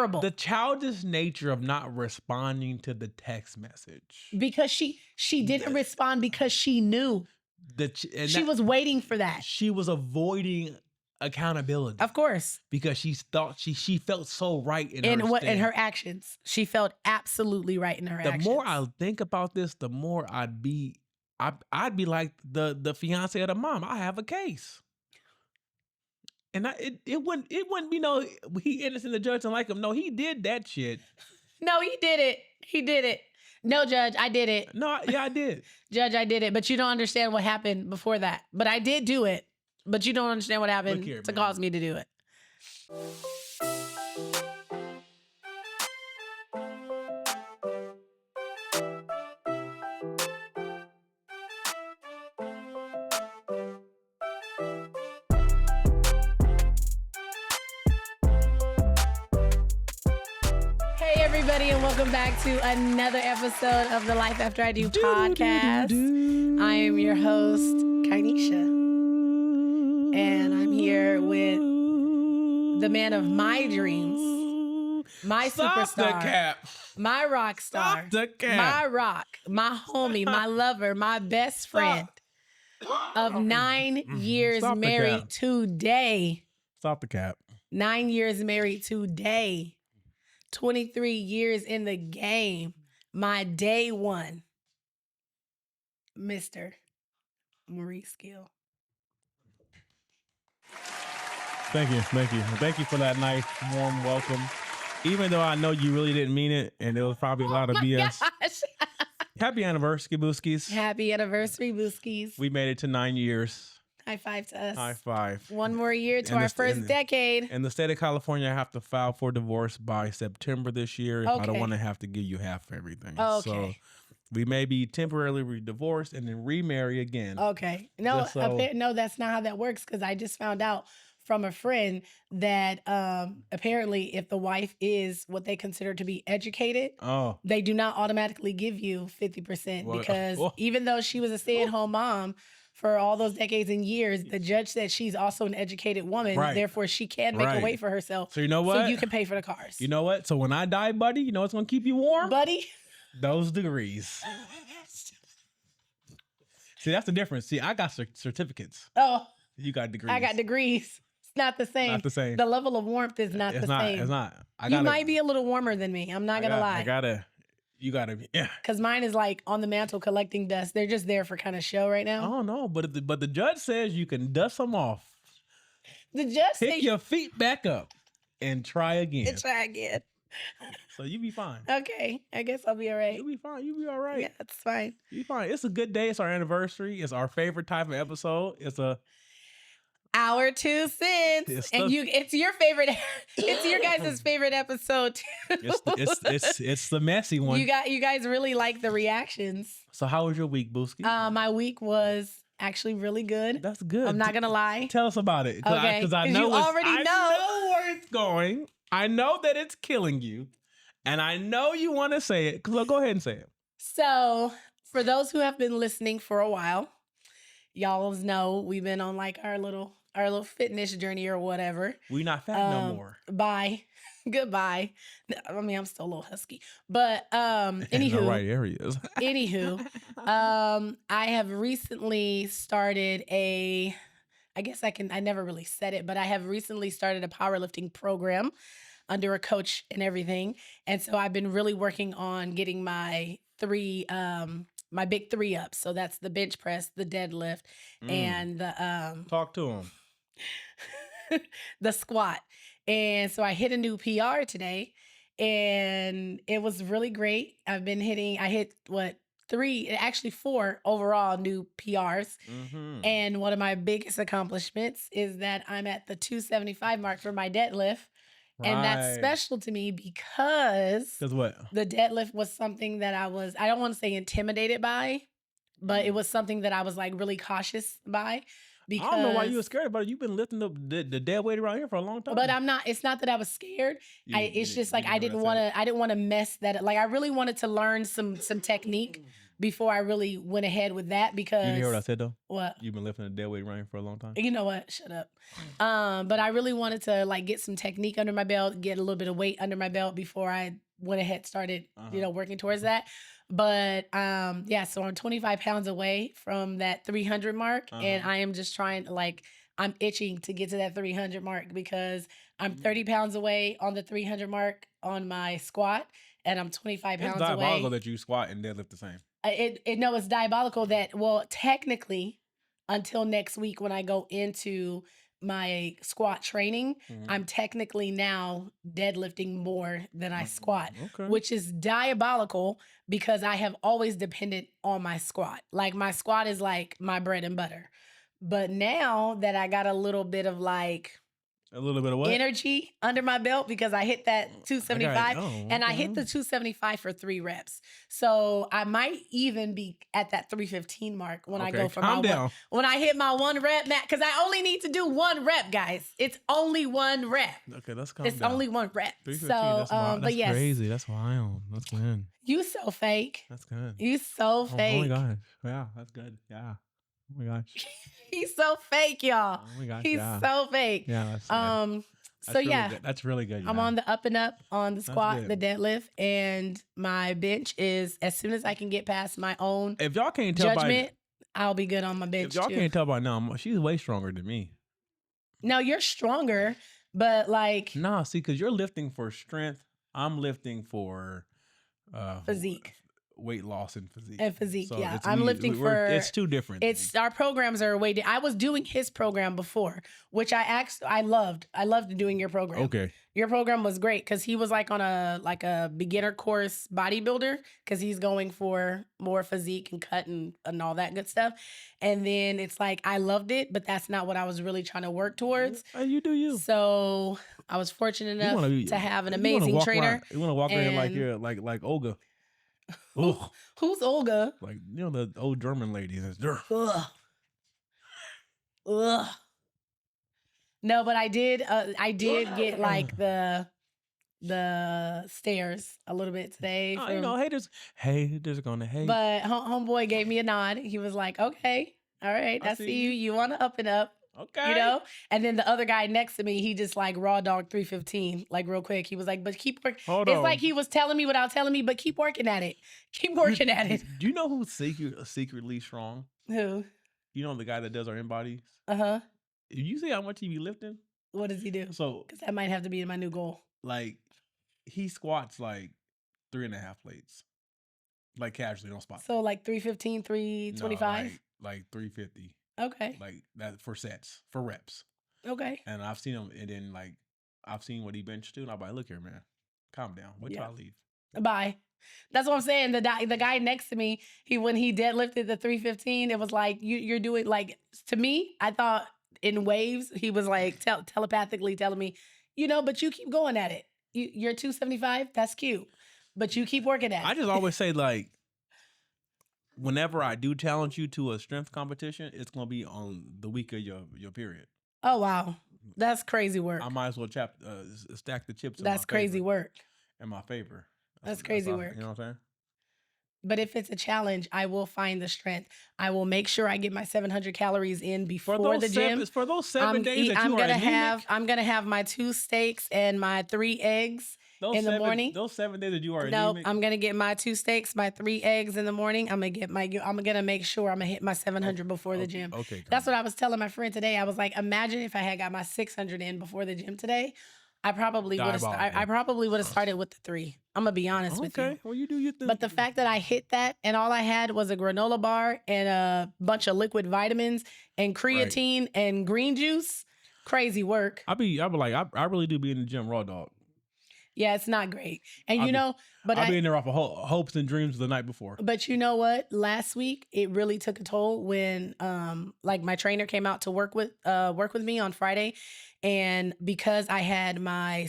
terrible. The childish nature of not responding to the text message. Because she didn't respond because she knew. She was waiting for that. She was avoiding accountability. Of course. Because she thought she felt so right in her actions. She felt absolutely right in her actions. The more I think about this, the more I'd be like the fiance of the mom. I have a case. And it wouldn't be no he innocent, the judge didn't like him. No, he did that shit. No, he did it. He did it. No, Judge, I did it. No, yeah, I did. Judge, I did it. But you don't understand what happened before that. But I did do it. But you don't understand what happened to cause me to do it. Everybody, and welcome back to another episode of the Life After I Do podcast. I am your host, Kynesha, and I'm here with the man of my dreams, my superstar, my rock star, my rock, my homie, my lover, my best friend of 9 years married today. Stop the cap. 9 years married today. 23 years in the game, my day one, Mr. Morice Gill. Thank you for that nice, warm welcome. Even though I know you really didn't mean it, and there was probably a lot of BS. Gosh. Happy anniversary, Booskies. Happy anniversary, Booskies. We made it to 9 years. High five to us. High five. One more year to our first decade. In the state of California, I have to file for divorce by September this year. If I don't want to have to give you half of everything. Okay. So we may be temporarily divorced and then remarry again. Okay. No, no, that's not how that works, because I just found out from a friend that apparently if the wife is what they consider to be educated, they do not automatically give you 50% because even though she was a stay-at-home mom, for all those decades and years, the judge said she's also an educated woman. Right. Therefore, she can make a way for herself. So you know what? So you can pay for the cars. You know what? So when I die, buddy, you know what's going to keep you warm? Buddy? Those degrees. See, that's the difference. See, I got certificates. Oh. You got degrees. I got degrees. It's not the same. Not the same. The level of warmth is not the same. It's not. You might be a little warmer than me. I'm not going to lie. You gotta, yeah. Because mine is like on the mantle collecting dust. They're just there for kind of show right now. Oh no, but the judge says you can dust them off. The judge pick your feet back up and try again. So you be fine. Okay, I guess I'll be all right. You'll be fine. You'll be all right. Yeah, that's fine. You'll be fine. It's a good day. It's our anniversary. It's our favorite type of episode. It's a Our 2 cents. It's your favorite. It's your guys' favorite episode too. It's the messy one. You guys really like the reactions. So how was your week, Booski? My week was actually really good. That's good. I'm not gonna lie. Tell us about it. Okay. Because I know I know where it's going. I know that it's killing you. And I know you want to say it. So go ahead and say it. So for those who have been listening for a while, y'all know we've been on like our little fitness journey or whatever. We not fat no more. Bye. Goodbye. I mean, I'm still a little husky. But anywho. In the right areas. Anywho, I have recently started I never really said it, but I have recently started a powerlifting program under a coach and everything. And so I've been really working on getting my big 3 up. So that's the bench press, the deadlift, and the talk to him. The squat. And so I hit a new PR today, and it was really great. I hit 4 overall new PRs. Mm-hmm. And one of my biggest accomplishments is that I'm at the 275 mark for my deadlift. Right. And that's special to me because what? The deadlift was something that I don't want to say intimidated by, but it was something that I was like really cautious by. Because, I don't know why you were scared about it. You've been lifting the dead weight around here for a long time. But I'm not. It's not that I was scared. It's just like I didn't want to mess that up. Like I really wanted to learn some technique before I really went ahead with that because. You hear what I said though? What? You've been lifting a dead weight ring for a long time. You know what? Shut up. But I really wanted to like get some technique under my belt, get a little bit of weight under my belt before I went ahead, started, working towards that. But so I'm 25 pounds away from that 300 mark, and I am just trying to I'm itching to get to that 300 mark because I'm 30 pounds away on the 300 mark on my squat, and I'm 25 pounds away. It's diabolical that you squat and deadlift the same. It's diabolical that, technically, until next week when I go into my squat training, I'm technically now deadlifting more than I squat, which is diabolical because I have always depended on my squat. Like my squat is like my bread and butter. But now that I got a little bit of a little bit of what? Energy under my belt because I hit that 275 and I hit the 275 for 3 reps. So I might even be at that 315 mark when I go for when I hit my 1 rep max, because I only need to do 1 rep, guys. It's only 1 rep. Okay, let's calm down. It's only 1 rep. So, that's yes. Crazy. That's wild. That's good. You so fake. That's good. You so fake. Oh my gosh. Yeah, that's good. Yeah. Oh my gosh. He's so fake, y'all. Oh my gosh. He's so fake. Yeah. That's really good. I'm on the up and up on the squat, the deadlift, and my bench is as soon as I can get past my own if y'all can't tell judgment, I'll be good on my bench. If y'all can't tell by now, she's way stronger than me. No, you're stronger, but see, because you're lifting for strength. I'm lifting for physique. Weight loss and physique. So yeah. I'm lifting for... It's 2 different. Our programs are way... I was doing his program before, which I loved. I loved doing your program. Okay. Your program was great because he was on a beginner course bodybuilder because he's going for more physique and cut and all that good stuff. And then it's I loved it, but that's not what I was really trying to work towards. You do you. So I was fortunate enough to have an amazing trainer. You want to walk around like you're like Olga. Who's Olga? The old German lady. Ugh. No, but I did get the stairs a little bit today. Haters gonna hate. But homeboy gave me a nod. He was like, "Okay, all right, I see you. You want to up and up." Okay. And then the other guy next to me, he just raw dog 315, real quick. He was like, but keep working. It's he was telling me without telling me, but keep working at it. Keep working at it. Do you know who's secretly strong? Who? You know the guy that does our in-bodies? Uh-huh. You see how much he be lifting? What does he do? So, because that might have to be my new goal. He squats 3.5 plates. Casually, don't spot. So 315, 325? No, 350. Okay. That for sets, for reps. Okay. And I've seen him, and then I've seen what he benched too, and I'm like, look here, man, calm down. Wait till I leave. Bye. That's what I'm saying. The guy next to me, when he deadlifted the 315, it was you're doing to me, I thought in waves, he was telepathically telling me, but you keep going at it. You're 275, that's cute. But you keep working at it. I just always say whenever I do challenge you to a strength competition, it's gonna be on the week of your period. Oh wow, that's crazy work. I might as well stack the chips. That's crazy work. In my favor. That's crazy work. You know what I'm saying? But if it's a challenge, I will find the strength. I will make sure I get my 700 calories in before the gym. For those 7 days that you are anemic, I'm gonna have my 2 steaks and my 3 eggs. The morning. Those 7 days that you are no, anemic. I'm gonna get my 2 steaks, my 3 eggs in the morning. I'm gonna make sure I'm gonna hit my 700 before the gym. Okay. That's what I was telling my friend today. I was like, imagine if I had got my 600 in before the gym today. I probably would have started with the 3. I'm gonna be honest with you. Okay. Well, you do your thing. But the fact that I hit that and all I had was a granola bar and a bunch of liquid vitamins and creatine and green juice, crazy work. I really do be in the gym raw dog. Yeah, it's not great. And but I'll be in there off of hopes and dreams the night before. But you know what? Last week it really took a toll when my trainer came out to work with me on Friday. And because I had my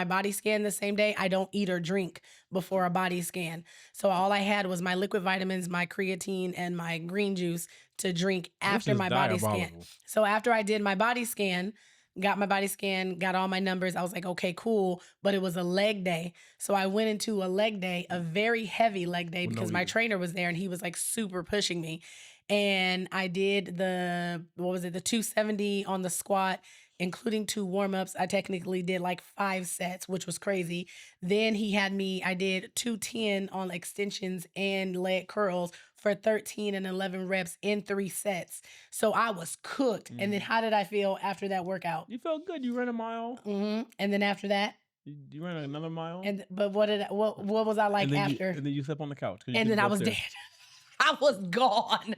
body scan the same day, I don't eat or drink before a body scan. So all I had was my liquid vitamins, my creatine, and my green juice to drink after my body scan. So after I did my body scan, got my body scan, got all my numbers. I was like, okay, cool. But it was a leg day. So I went into a leg day, a very heavy leg day, because my trainer was there and he was like super pushing me. And I did the 270 on the squat, including 2 warm-ups. I technically did like 5 sets, which was crazy. Then I did 210 on extensions and leg curls for 13 and 11 reps in 3 sets. So I was cooked. And then how did I feel after that workout? You felt good. You ran a mile. And then after that, you ran another mile. But what was I like after? And then you slept on the couch. And then I was dead. I was gone.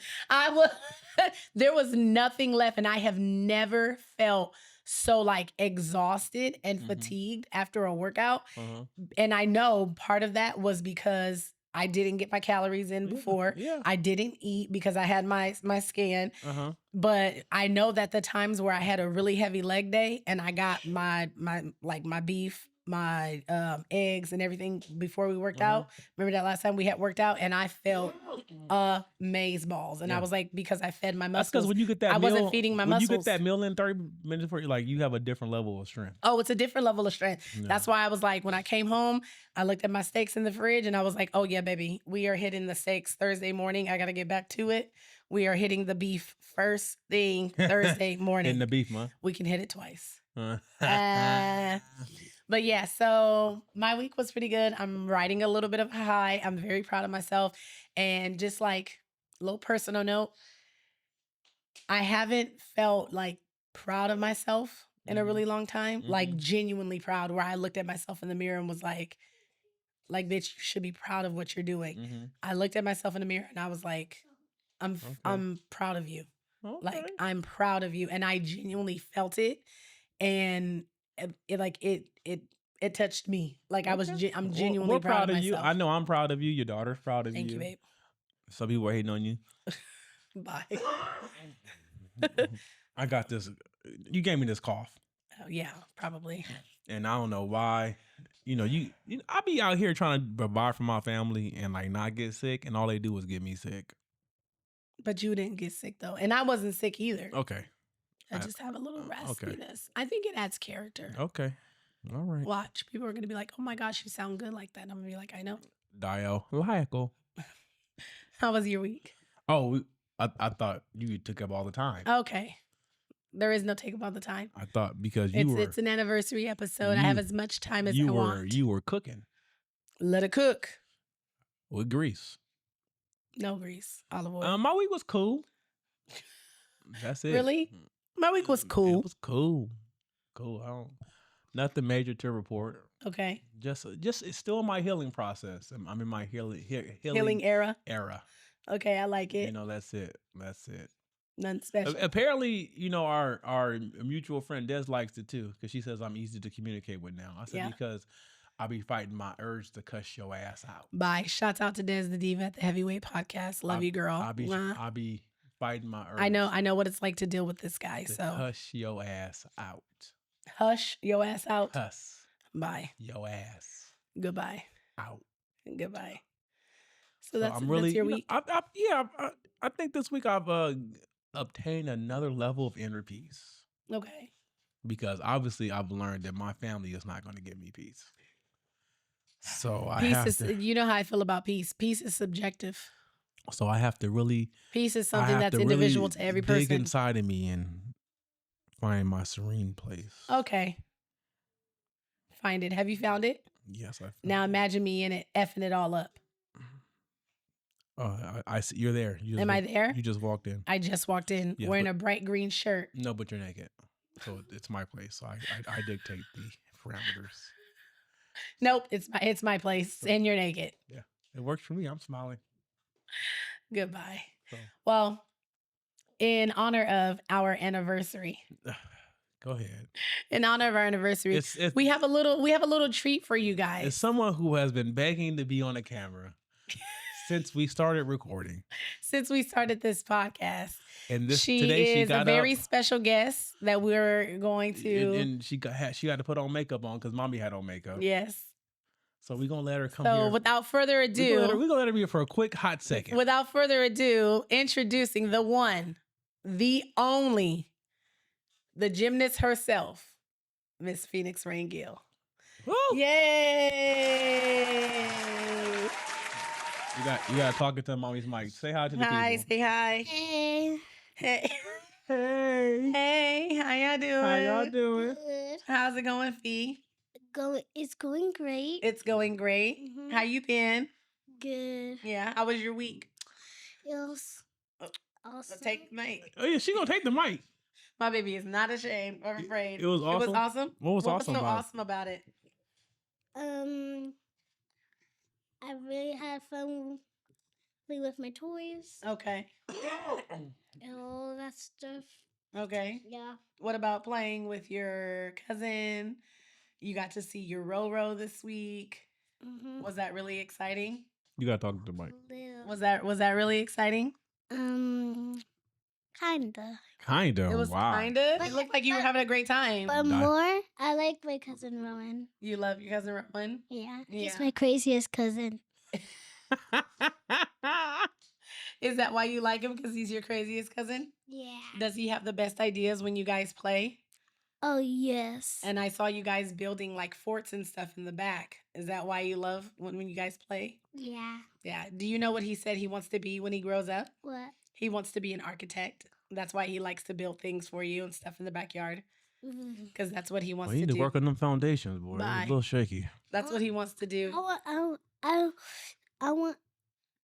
There was nothing left. And I have never felt so like exhausted and fatigued after a workout. And I know part of that was because I didn't get my calories in before. Yeah. I didn't eat because I had my scan. But I know that the times where I had a really heavy leg day and I got my beef, my eggs and everything before we worked out. Remember that last time we had worked out and I felt amazeballs. And I was like, because I fed my muscles. That's because when you get that I wasn't feeding my muscles. When you get that meal in 30 minutes before, you have a different level of strength. Oh, it's a different level of strength. Yeah. That's why I was like, when I came home, I looked at my steaks in the fridge and I was like, oh yeah, baby, we are hitting the steaks Thursday morning. I got to get back to it. We are hitting the beef first thing Thursday morning. In the beef, man. We can hit it twice. But yeah, so my week was pretty good. I'm riding a little bit of a high. I'm very proud of myself. And just like a little personal note, I haven't felt like proud of myself in a really long time. Like genuinely proud, where I looked at myself in the mirror and was like, bitch, you should be proud of what you're doing. I looked at myself in the mirror and I was like, I'm proud of you. Okay. Like, I'm proud of you. And I genuinely felt it. And it touched me. Like, okay. I'm genuinely we're proud of you. myself. I know I'm proud of you. Your daughter's proud of you. Thank you, babe. Some people are hating on you. Bye. I got this. You gave me this cough. Oh, yeah, probably. And I don't know why. I be out here trying to provide for my family and like not get sick, and all they do is get me sick. But you didn't get sick though, and I wasn't sick either. Okay. I just have a little raspiness. Okay. I think it adds character. Okay. All right. Watch. People are going to be like, oh my gosh, you sound good like that. And I'm going to be like, I know. Diabolical. How was your week? Oh, I thought you took up all the time. Okay. There is no take up all the time. I thought because it's an anniversary episode. I have as much time as I want. You were cooking. Let it cook. With grease. No grease. Olive oil. My week was cool. That's it. Really? My week was cool. It was cool. Cool. Nothing major to report. Okay. Just it's still my healing process. I'm in my healing era. Okay, I like it. That's it. Nothing special. Apparently, our mutual friend Des likes it too, because she says I'm easy to communicate with now. I said because I'll be fighting my urge to cuss your ass out. Bye. Shouts out to Des the Diva at the Heavyweight Podcast. Love you, girl. I'll be fighting my urge. I know what it's like to deal with this guy. So hush your ass out. Hush your ass out. Hush. Bye. Your ass. Goodbye. Out. Goodbye. So that's your week. I think this week I've obtained another level of inner peace. Okay. Because obviously I've learned that my family is not going to give me peace. So you know how I feel about peace. Peace is subjective. So I have to really. Peace is something that's individual to every person. Dig inside of me and find my serene place. Okay. Find it. Have you found it? Yes, I found Now imagine me in it, effing it all up. I see you're there. Am I there? You just walked in. I just walked in wearing a bright green shirt. No, but you're naked. So it's my place. So I dictate the parameters. Nope, it's my place, and you're naked. Yeah, it works for me. I'm smiling. Goodbye. So. Well, in honor of our anniversary. Go ahead. In honor of our anniversary, we have a little treat for you guys. As someone who has been begging to be on a camera since we started recording, since we started this podcast, and she is a very special guest that we're going to. And she got to put on makeup on because mommy had on makeup. Yes. So we're going to let her come here. So without further ado. We're going to let her be here for a quick hot second. Without further ado, introducing the one, the only, the gymnast herself, Miss Phoenix Rain Gill. Woo! Yay! You got to talk into mommy's mic. Say hi to the Hi, people. say hi. Hey. Hey. Hey. Hey, how y'all doing? How y'all doing? Good. How's it going, Fee? It's going great. It's going great. Mhm. How you been? Good. Yeah. How was your week? It was Oh, awesome. Take the mic. Oh yeah, she gonna take the mic. My baby is not ashamed or afraid. It was awesome? It was awesome. What was awesome so about it? awesome about it? I really had fun playing with my toys Okay. and all that stuff. Okay. Yeah. What about playing with your cousin? You got to see your Roro this week. Mm-hmm. Was that really exciting? You gotta talk to the mic. Was that really exciting? Kinda. Kinda. It was wow. kinda. It looked like you were having a great time. But Nice. more, I like my cousin Rowan. You love your cousin Rowan? Yeah. Yeah. He's my craziest cousin. Is that why you like him? Because he's your craziest cousin? Yeah. Does he have the best ideas when you guys play? Oh, yes. And I saw you guys building like forts and stuff in the back. Is that why you love when you guys play? Yeah. Yeah. Do you know what he said he wants to be when he grows up? What? He wants to be an architect. That's why he likes to build things for you and stuff in the backyard. Mm. Because that's what he wants Well, you to need to do. work on them foundations, boy. Bye. It's a little shaky. That's what he wants to do. I want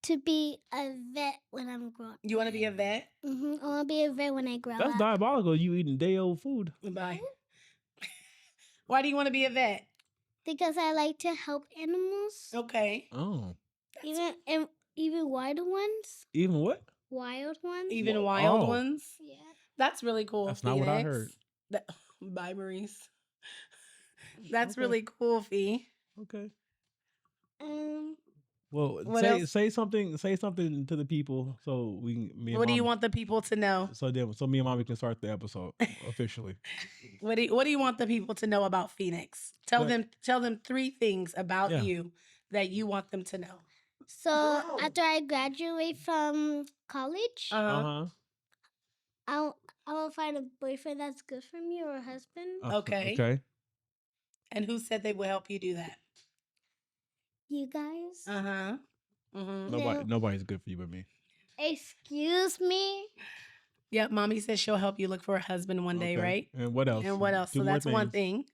to be a vet when I'm grown up. You want to be a vet? I want to be a vet when I grow That's up. diabolical. You eating day old food. Bye. Why do you want to be a vet? Because I like to help animals. Okay. Oh. Even wild ones. Even what? Wild ones. Even Whoa. wild Oh. ones? Yeah. That's really cool. That's not what I Phoenix. heard. Bye, Maurice. That's Okay. really cool, Fee. Okay. What Well, else? say something to the people so we can. Me and What do you Mommy- want the people to know? So me and mommy can start the episode officially. What do you want the people to know about Phoenix? Tell That- them 3 things about Yeah. you that you want them to know. So after I graduate from college, Uh-huh. I will find a boyfriend that's good for me or a husband. Okay. Okay. And who said they will help you do that? You guys. Uh-huh. Mm-hmm. No. Nobody's good for you but me. Excuse me. Yep, mommy says she'll help you look for a husband one day, Okay. right? And what else? And what else? Two So more that's one things. thing.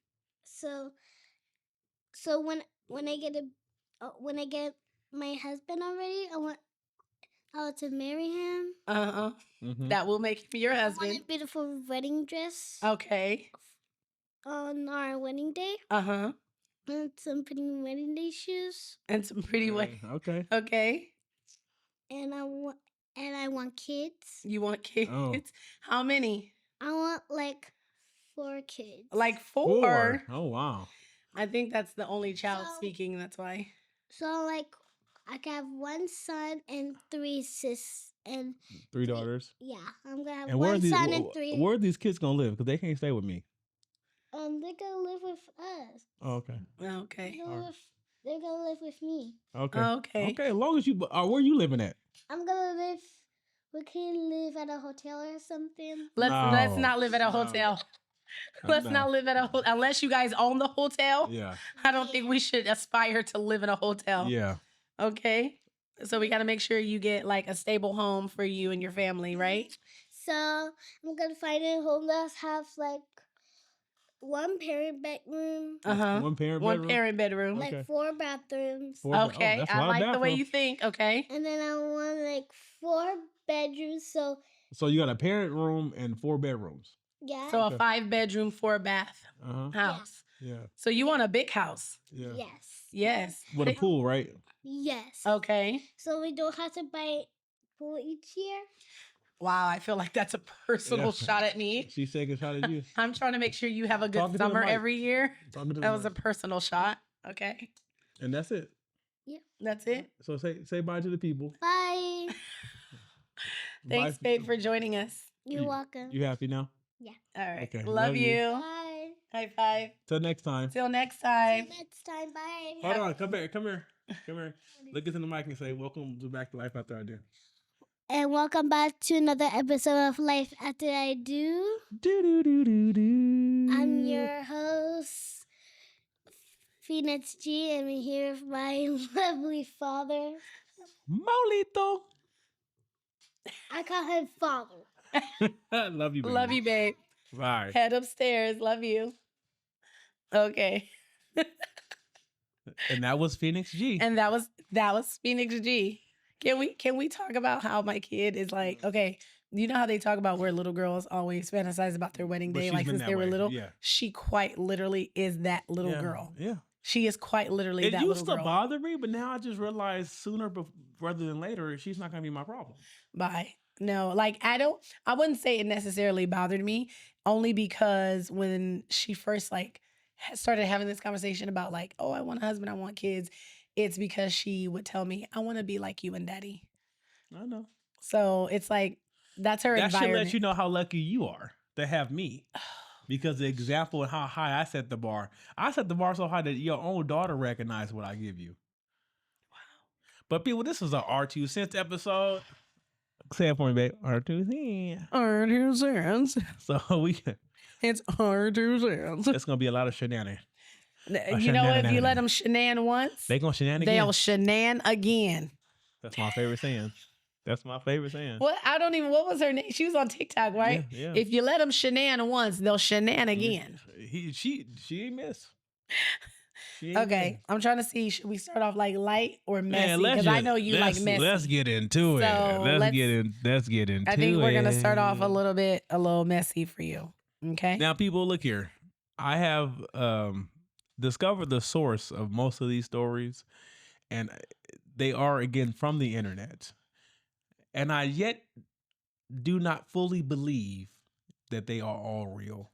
So when I get my husband already, I want to marry him. Uh-huh. Mhm. That will make him your I want husband. a beautiful wedding dress Okay. on our wedding day, Uh-huh. and some pretty wedding day shoes. And some pretty way. Okay. Okay. And I want kids. You want kids? Oh. How many? I want like 4 kids. Like 4. 4. Oh wow. I think that's the only child So- speaking. That's why. So like I can have 1 son and 3 sis and 3 daughters. yeah, I'm gonna have And where are 1 these? son and 3. Where are these kids gonna live? Because they can't stay with me. They're gonna live with us. Oh, okay. Okay. They're gonna live with me. Okay. Okay. Okay. As long as you. Where you living at? I'm gonna live. We can live at a hotel or something. Let's No. not live at a No. hotel. Let's not live at a hotel unless you guys own the hotel. Yeah. I don't think we should aspire to live in a hotel. Yeah. Okay. So we got to make sure you get like a stable home for you and your family, right? So I'm gonna find a home that has like 1 parent bedroom, Uh-huh. One parent One bedroom. parent bedroom. Okay. like 4 bathrooms, 4 Okay. that's a I lot of like the way you bathrooms. think. Okay. and then I want like 4 bedrooms. So So you got a parent room and 4 bedrooms. yeah. So Okay. a 5-bedroom, 4-bath Uh huh. house. Yeah. So you want a big house? Yeah. Yes. Yes. With a pool, right? Yes. Okay. So we don't have to buy pool each year. Wow, I feel like that's a personal Yeah. shot at me. She's taking a shot at you. I'm trying to make sure you have a good Talking to the summer mic. every year. Talking to the That was a mic. personal shot. Okay. And that's it. That's it. So say bye to the people. Bye. Thanks, Bye. babe, for joining us. You're welcome. You happy now? All right. Okay, Love love you. you. Bye. High five. Till next time. Till next See time. you next time. Bye. Hold on. Come here. Look into the mic and say, "Welcome to Back to Life After I Do." and welcome back to another episode of Life After I Do. I'm your host, Phoenix G, and I'm here with my lovely father. Molito. I call him father. Love you, baby. Love you, babe. Bye. Head upstairs. Love you. Okay. And that was Phoenix G. And that was Phoenix G. Can we talk about how my kid is like, okay, you know how they talk about where little girls always fantasize about their wedding But day, she's like been since that they were way, little? yeah. She quite literally is that little girl. Yeah. She is quite literally It that used little to girl. bother me, but now I just realize sooner rather than later, she's not going to be my problem. Bye. No, like I wouldn't say it necessarily bothered me, only because when she first like started having this conversation about like, oh, I want a husband, I want kids, it's because she would tell me, I want to be like you and daddy. I know. So it's like, that's her That environment. should let you know how lucky you are to have me. Because the example of how high I set the bar. I set the bar so high that your own daughter recognized what I give you. Wow. But people, this is an R2 Cents episode. Say it for me, babe. R2 Cents. R2 cents. So It's R2 cents. it's going to be a lot of shenanigans. You know, if you let them shenan once, They going to shenan again. they'll shenan again. That's my favorite saying. That's my favorite saying. What what was her name? She was on TikTok, right? Yeah. If you let them shenan once, they'll shenan again. She ain't miss. She ain't Okay, miss. I'm trying to see, should we start off like light or messy? Man, Because I know you like messy. Let's get into it. So Let's get into it. I think we're gonna start off a little messy for you. Okay. Now, people, look here. I have discovered the source of most of these stories, and they are, again, from the internet. And I yet do not fully believe that they are all real.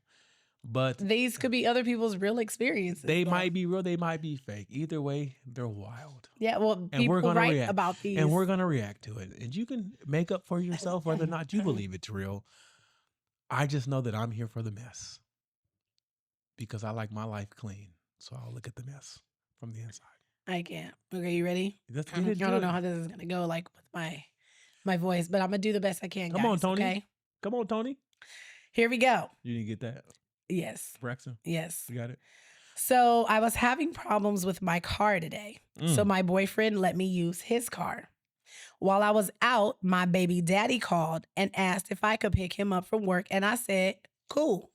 But These could be other people's real experiences. they though. might be real, they might be fake. Either way, they're wild. Yeah, well, And we're people gonna write react. about these. And we're going to react to it. And you can make up for yourself whether or not you believe it's real. I just know that I'm here for the mess. Because I like my life clean. So I'll look at the mess from the inside. I can't. Okay, you ready? Let's I get into don't know it. how this is gonna go, like with my voice, but I'm gonna do the best I can. Come on, guys, Tony. Okay, Come on, Tony. here we go. You didn't get that, Yes, Braxton? yes. You got it? So I was having problems with my car today. So my boyfriend let me use his car. While I was out, my baby daddy called and asked if I could pick him up from work, and I said, cool.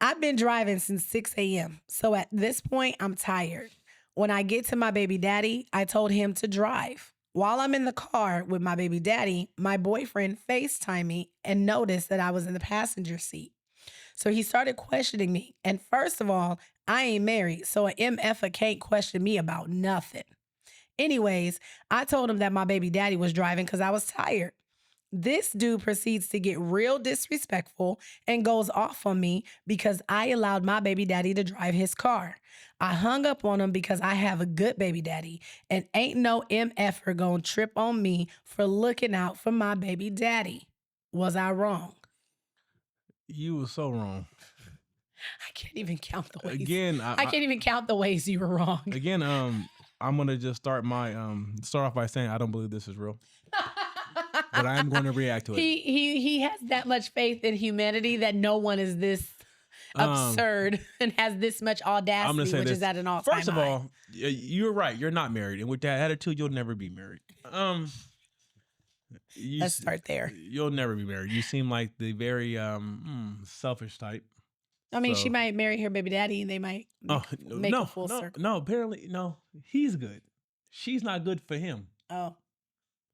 I've been driving since 6 a.m., so at this point, I'm tired. When I get to my baby daddy, I told him to drive. While I'm in the car with my baby daddy, my boyfriend FaceTimed me and noticed that I was in the passenger seat. So he started questioning me. And first of all, I ain't married, so an MFer can't question me about nothing. Anyways, I told him that my baby daddy was driving because I was tired. This dude proceeds to get real disrespectful and goes off on me because I allowed my baby daddy to drive his car. I hung up on him because I have a good baby daddy and ain't no MFer gonna trip on me for looking out for my baby daddy. Was I wrong? You were so wrong. I can't even count the ways. Again, I can't even count the ways you were wrong. Again, I'm gonna just start off by saying I don't believe this is real, but I am going to react to it. He has that much faith in humanity that no one is this absurd and has this much audacity, I'm gonna say which this. is at an all-time First of high. all, you're right. You're not married, and with that attitude, you'll never be married. Let's start there. You'll never be married. You seem like the very selfish type. I mean, So- she might marry her baby daddy, and they might make a full circle. No, apparently, no. He's good. She's not good for him, Oh,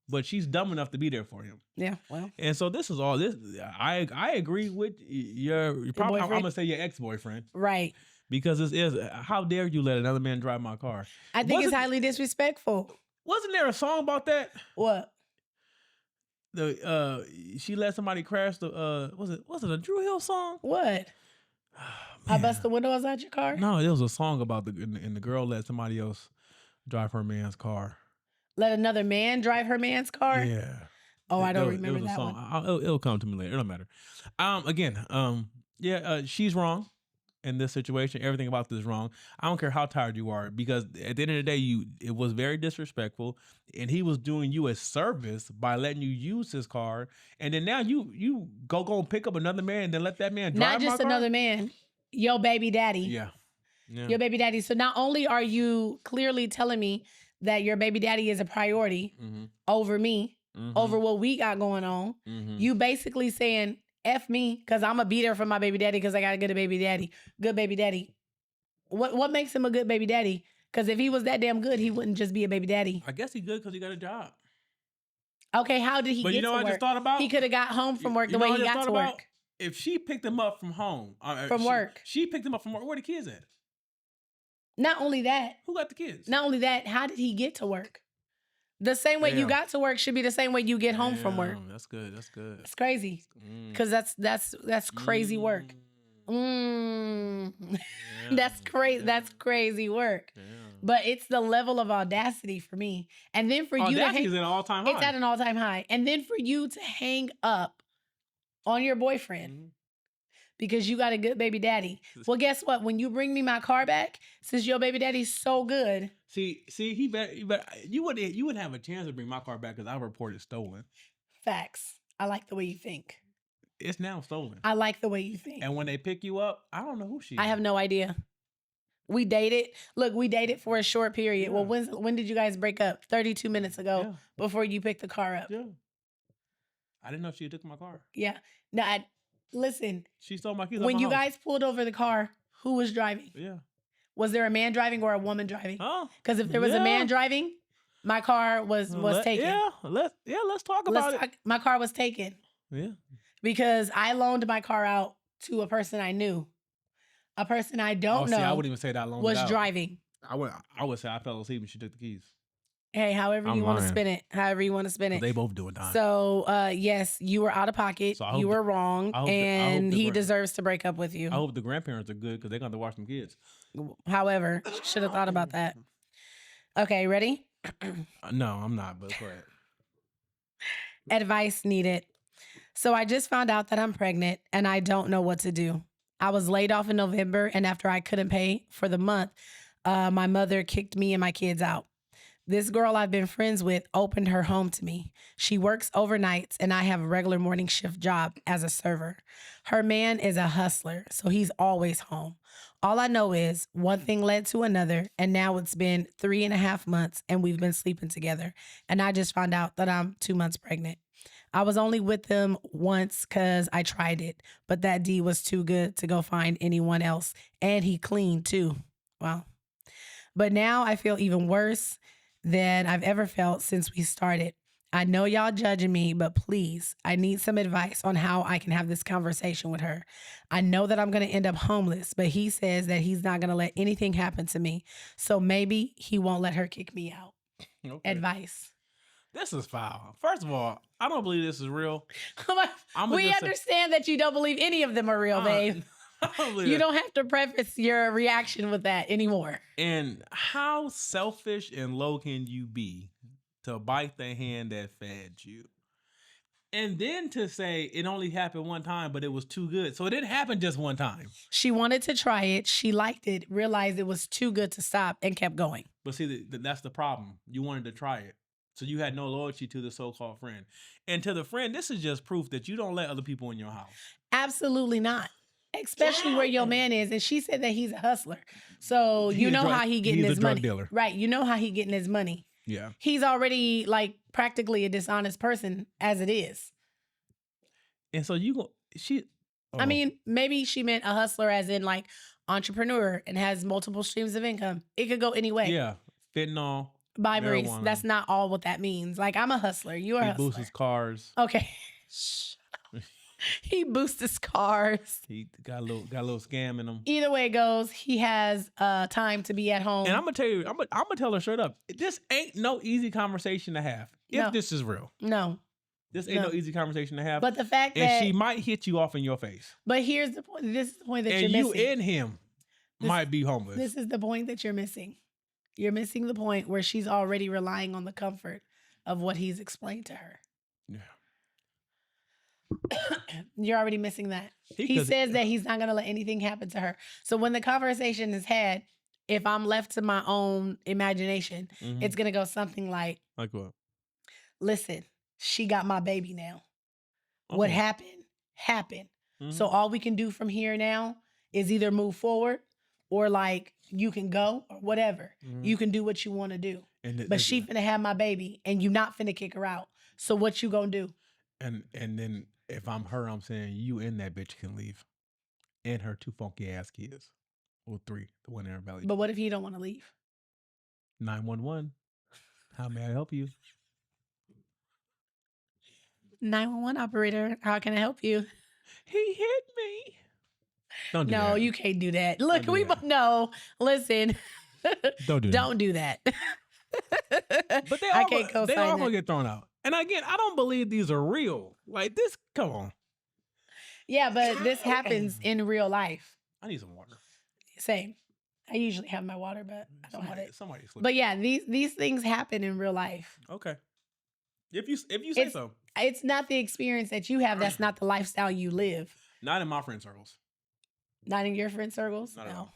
but she's dumb enough to be there for him. yeah. Well, And so this is all this. I agree with your probably. I'm boyfriend? gonna say your ex-boyfriend right. because this is how dare you let another man drive my car? I think it's Wasn't- highly disrespectful. Wasn't there a song about that? What? She let somebody crash the was it a Drew Hill song? What? I bust the windows out your car? No, there was a song about and the girl let somebody else drive her man's car. Let another man drive her man's car? Yeah. Oh, I don't It remember was a that song. one. It'll come to me later. It don't matter. She's wrong. in this situation. Everything about this is wrong. I don't care how tired you are, because at the end of the day, it was very disrespectful, and he was doing you a service by letting you use his car, and then now you go and pick up another man and then let that man drive Not just my car? another man, your baby daddy. Yeah. Your baby daddy. So not only are you clearly telling me that your baby daddy is a priority over me, over what we got going on, you basically saying, F me, because I'm a beater for my baby daddy because I got to get a baby daddy. Good baby daddy. What makes him a good baby daddy? Because if he was that damn good, he wouldn't just be a baby daddy. I guess he's good because he got a job. Okay, how did he get to work? But you know what I just thought about? He could have got home from work the way he got to work. If she picked him up from home. From work. She picked him up from work. Where the kids at? Not only that. Who got the kids? Not only that, how did he get to work? The same way you got to work should be the same way you get home from work. That's good. That's good. It's crazy. Because that's crazy work. That's crazy. That's crazy work. Yeah. But it's the level of audacity for me. And then for you to hang, is at an all-time high. It's at an all-time high. And then for you to hang up on your boyfriend because you got a good baby daddy. Well, guess what? When you bring me my car back, since your baby daddy's so good. See, you wouldn't have a chance to bring my car back because I reported stolen. Facts. I like the way you think. It's now stolen. I like the way you think. And when they pick you up, I don't know who she is. I have no idea. We dated. Look, we dated for a short period. Yeah. Well, when did you guys break up? 32 minutes ago before you picked the car up. Yeah. I didn't know she took my car. Yeah. No, listen. She stole my keys. When you guys pulled over the car, who was driving? Yeah. Was there a man driving or a woman driving? Oh. Because if there was a man driving, my car was taken. Yeah. Let's talk about it. My car was taken. Yeah. Because I loaned my car out to a person I knew. A person I don't know. I wouldn't even say that loaned was driving. I would say I fell asleep and she took the keys. Hey, however you want to spin it. However you want to spin it. They both doing time. So, yes, you were out of pocket. So you were wrong. And he deserves to break up with you. I hope the grandparents are good because they're going to watch them kids. However, should have thought about that. Okay, ready? No, I'm not, but go ahead. Advice needed. So I just found out that I'm pregnant and I don't know what to do. I was laid off in November, and after I couldn't pay for the month, my mother kicked me and my kids out. This girl I've been friends with opened her home to me. She works overnights, and I have a regular morning shift job as a server. Her man is a hustler, so he's always home. All I know is one thing led to another, and now it's been 3.5 months, and we've been sleeping together. And I just found out that I'm 2 months pregnant. I was only with him once because I tried it, but that D was too good to go find anyone else, and he clean too. Wow. But now I feel even worse than I've ever felt since we started. I know y'all judging me, but please, I need some advice on how I can have this conversation with her. I know that I'm going to end up homeless, but he says that he's not going to let anything happen to me. So maybe he won't let her kick me out. Okay. Advice. This is foul. First of all, I don't believe this is real. We understand that you don't believe any of them are real, babe. You don't have to preface your reaction with that anymore. And how selfish and low can you be to bite the hand that fed you? And then to say it only happened one time, but it was too good. So it didn't happen just one time. She wanted to try it. She liked it, realized it was too good to stop, and kept going. But see, that's the problem. You wanted to try it. So you had no loyalty to the so-called friend. And to the friend, this is just proof that you don't let other people in your house. Absolutely not. Especially where your man is. And she said that he's a hustler. So you know how he getting his money. Dealer. Right. You know how he getting his money. Yeah. He's already practically a dishonest person as it is. And so I mean, maybe she meant a hustler as in entrepreneur and has multiple streams of income. It could go any way. Yeah. Fentanyl. Bye, Morice. That's not all what that means. I'm a hustler. You're a hustler. He boosts his cars. Okay. He boosts his cars. He got a little scam in him. Either way it goes, he has time to be at home. And I'm gonna tell you, I'm gonna tell her straight up. This ain't no easy conversation to have. If this is real. No. This ain't no easy conversation to have. But the fact that she might hit you off in your face. But here's the point. This is the point that you're missing. And you and him might be homeless. This is the point that you're missing. You're missing the point where she's already relying on the comfort of what he's explained to her. Yeah. You're already missing that. He 'cause- says that he's not going to let anything happen to her. So when the conversation is had, if I'm left to my own imagination, Mhm. it's going to go something like, Like what? listen, she got my baby now. What Oh. happened, happened. Mhm. So all we can do from here now is either move forward or like you can go or whatever. Mhm. You can do what you want to do. And But she finna have my baby and you not finna kick her out. So what you gonna do? and then if I'm her, I'm saying you and that bitch can leave, and her 2 funky ass kids, or 3, the one in her belly. But what if you don't want to leave? 911. How may I help you? 911 operator, how can I help you? He hit me. Don't do No, that. you can't do that. Look, do we that. no. Listen, Don't do that. don't do that. But I can't they co-sign all that. gonna get thrown out. And again, I don't believe these are real. Like this, come on. Yeah, but this happens in real life. I need some water. Same. I usually have my water, but I don't have it. Somebody slip. But yeah, these things happen in real life. Okay. If you say so. It's not the experience that you have. That's not the lifestyle you live. Not in my friend circles. Not in your friend circles. Not at all.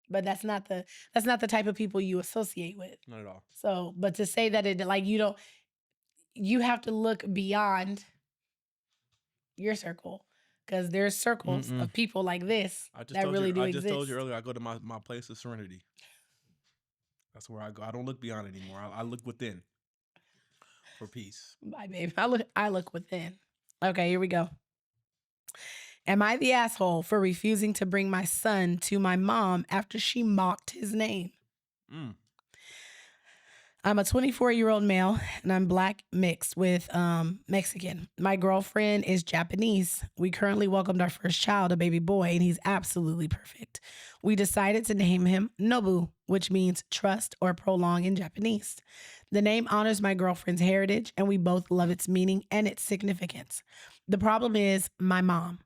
But that's not the type of people you associate with. Not at all. So, but to say that it like you have to look beyond your circle because there's circles of people like this that really do exist. I just told you earlier. I go to my place of serenity. That's where I go. I don't look beyond anymore. I look within for peace. Bye, babe. I look within. Okay, here we go. Am I the asshole for refusing to bring my son to my mom after she mocked his name? I'm a 24-year-old male, and I'm Black mixed with Mexican. My girlfriend is Japanese. We currently welcomed our first child, a baby boy, and he's absolutely perfect. We decided to name him Nobu, which means trust or prolong in Japanese. The name honors my girlfriend's heritage, and we both love its meaning and its significance. The problem is my mom.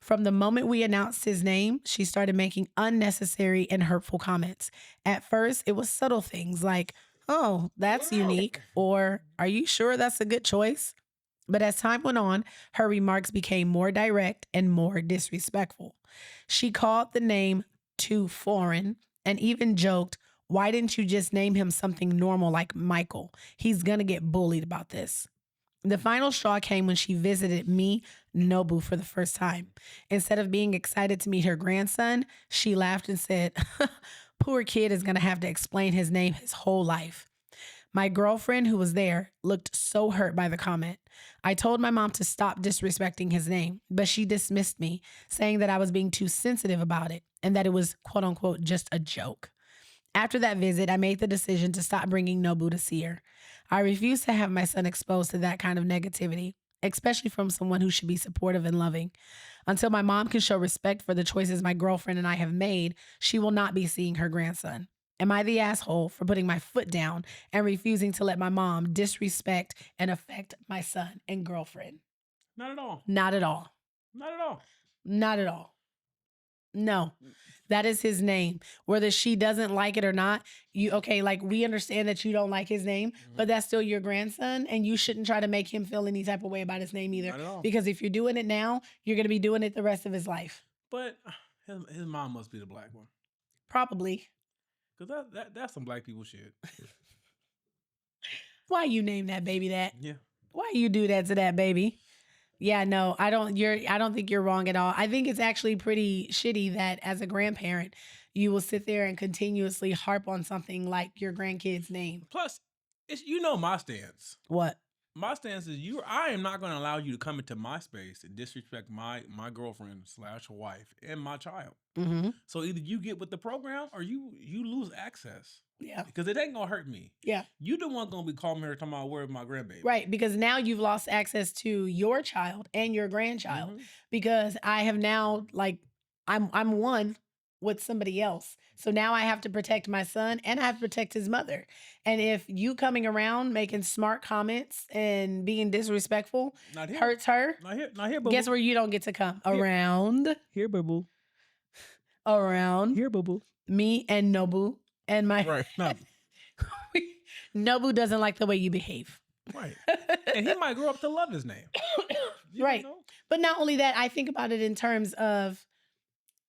From the moment we announced his name, she started making unnecessary and hurtful comments. At first, it was subtle things like, oh, that's unique, or are you sure that's a good choice? But as time went on, her remarks became more direct and more disrespectful. She called the name too foreign and even joked, why didn't you just name him something normal like Michael? He's gonna get bullied about this. The final straw came when she visited me, Nobu, for the first time. Instead of being excited to meet her grandson, she laughed and said, poor kid is going to have to explain his name his whole life. My girlfriend, who was there, looked so hurt by the comment. I told my mom to stop disrespecting his name, but she dismissed me, saying that I was being too sensitive about it and that it was, quote unquote, just a joke. After that visit, I made the decision to stop bringing Nobu to see her. I refuse to have my son exposed to that kind of negativity, especially from someone who should be supportive and loving. Until my mom can show respect for the choices my girlfriend and I have made, she will not be seeing her grandson. Am I the asshole for putting my foot down and refusing to let my mom disrespect and affect my son and girlfriend? Not at all. Not at all. Not at all. Not at all. No. That is his name. Whether she doesn't like it or not, we understand that you don't like his name, but that's still your grandson, and you shouldn't try to make him feel any type of way about his name either. Not at all. Because if you're doing it now, you're going to be doing it the rest of his life. But his mom must be the black one. Probably. Because that's some black people shit. Why you name that baby that? Yeah. Why you do that to that baby? Yeah, no, I don't think you're wrong at all. I think it's actually pretty shitty that as a grandparent, you will sit there and continuously harp on something like your grandkid's name. Plus, it's my stance. What? My stance is I am not going to allow you to come into my space and disrespect my girlfriend / wife and my child. Mm-hmm. So either you get with the program or you lose access. Yeah. Because it ain't going to hurt me. Yeah. You the one going to be calling her talking about where's my grandbaby. Right. Because now you've lost access to your child and your grandchild. Mm-hmm. Because I have now, I'm one with somebody else. So now I have to protect my son and I have to protect his mother. And if you coming around making smart comments and being disrespectful hurts her, Not here, boo-boo. guess where you don't get to come? Around. Here, boo-boo. Around. Here, boo-boo. Me and Nobu and my... Right. No. Nobu doesn't like the way you behave. Right. And he might grow up to love his name. You Right. don't know. But not only that, I think about it in terms of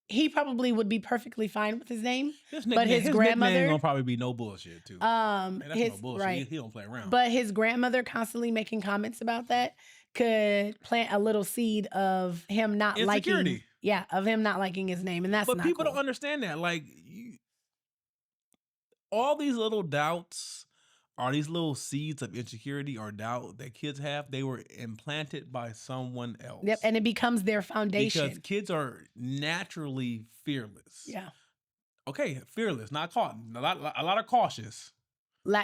he probably would be perfectly fine with his name. But his grandmother nickname gonna probably be no bullshit too. Man, that's his no bullshit. right. He don't play around. But his grandmother constantly making comments about that could plant a little seed of him not liking. Insecurity. Yeah, of him not liking his name, and that's But not people cool. don't understand that. Like all these little doubts or these little seeds of insecurity or doubt that kids have, they were implanted by someone else. Yep, and it becomes their foundation. Because kids are naturally fearless. Yeah, Okay, fearless, not caught. A lot of cautious.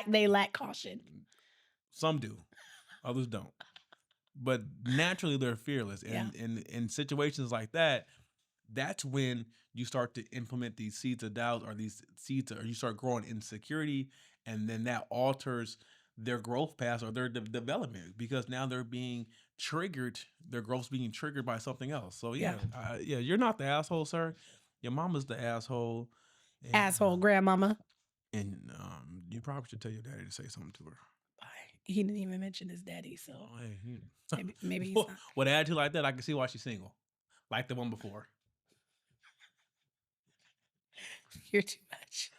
they lack caution. Some do, others don't. But naturally, they're fearless. And in situations like that, that's when you start to implement these seeds of doubt or you start growing insecurity, and then that alters their growth path or their development because now they're being triggered. Their growth's being triggered by something else. So you're not the asshole, sir. Your mama's the asshole. And, Asshole grandmama. And you probably should tell your daddy to say something to her. He didn't even mention his daddy, so maybe he's not. With an attitude like that, I can see why she's single, like the one before. You're too much.